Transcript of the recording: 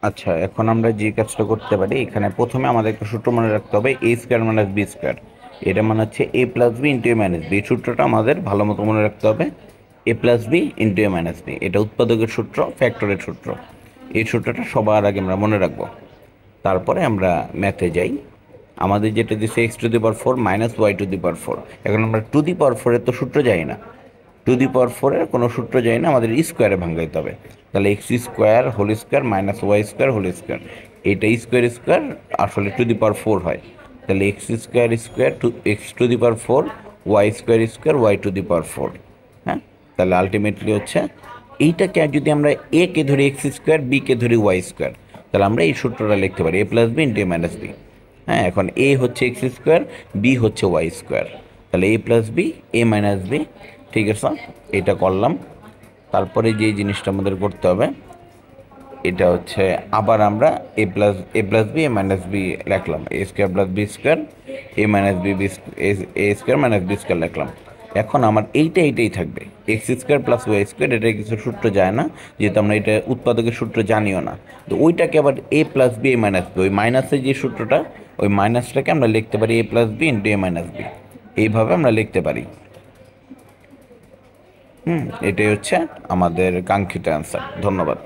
আচ্ছা, এখন আমরা যে কাজটা করতে পারি, এখানে প্রথমে আমাদের একটা সূত্র মনে রাখতে হবে, এ স্কোয়ার মাইনাস বি স্কোয়ার। এটা মানে হচ্ছে এ প্লাস বি ইন্টু এ মাইনাস বি। এই সূত্রটা আমাদের ভালো মতো মনে রাখতে হবে। এ প্লাস বি ইন্টু এ মাইনাস বি, এটা উৎপাদকের সূত্র, ফ্যাক্টরের সূত্র। এই সূত্রটা সবার আগে আমরা মনে রাখবো। তারপরে আমরা ম্যাথে যাই। আমাদের যেটা দিচ্ছে x to the power four minus y to the power four. এখন আমরা টু দি পাওয়ার ফোরের তো সূত্র যাই না, টু দি পাওয়ার ফোরের কোনো সূত্র যায় না, আমাদের স্কোয়ারে ভাঙাইতে হবে। তাহলে x square whole square minus y square whole square, এটা স্কোয়ার স্কোয়ার আসলে টু দি পাওয়ার ফোর হয়। তাহলে x square square to x to the power four, y square square y to the power four. হ্যাঁ, তাহলে ultimately হচ্ছে এইটাকে যদি আমরা এ কে ধরি এক্স স্কোয়ার, বি কে ধরি ওয়াই স্কোয়ার, তাহলে আমরা এই সূত্রটা লিখতে পারি এ প্লাস বি ইন্টু এ মাইনাস বি। হ্যাঁ, এখন এ হচ্ছে এক্স স্কোয়ার, বি হচ্ছে ওয়াই স্কোয়ার, তাহলে এ plus b a minus B. ঠিক আছে, এটা করলাম। তারপরে যে জিনিসটা আমাদের করতে হবে, এটা হচ্ছে আবার আমরা a plus b a minus b লিখলাম, a square plus b square a minus b b, a square minus b square লিখলাম। এখন আমার এইটাই থাকবে, x square plus y square, এটা কিছু সূত্র যায় না, যেহেতু আমরা এটা উৎপাদকের সূত্র জানিও না। তো ওইটাকে আবার এ plus b a minus B, ওই মাইনাসের যে সূত্রটা, ওই মাইনাসটাকে আমরা লিখতে পারি এ প্লাস বি ইন্টু এ মাইনাস বি। এইভাবে আমরা লিখতে পারি। এটাই হচ্ছে আমাদের কাঙ্ক্ষিত অ্যান্সার। ধন্যবাদ।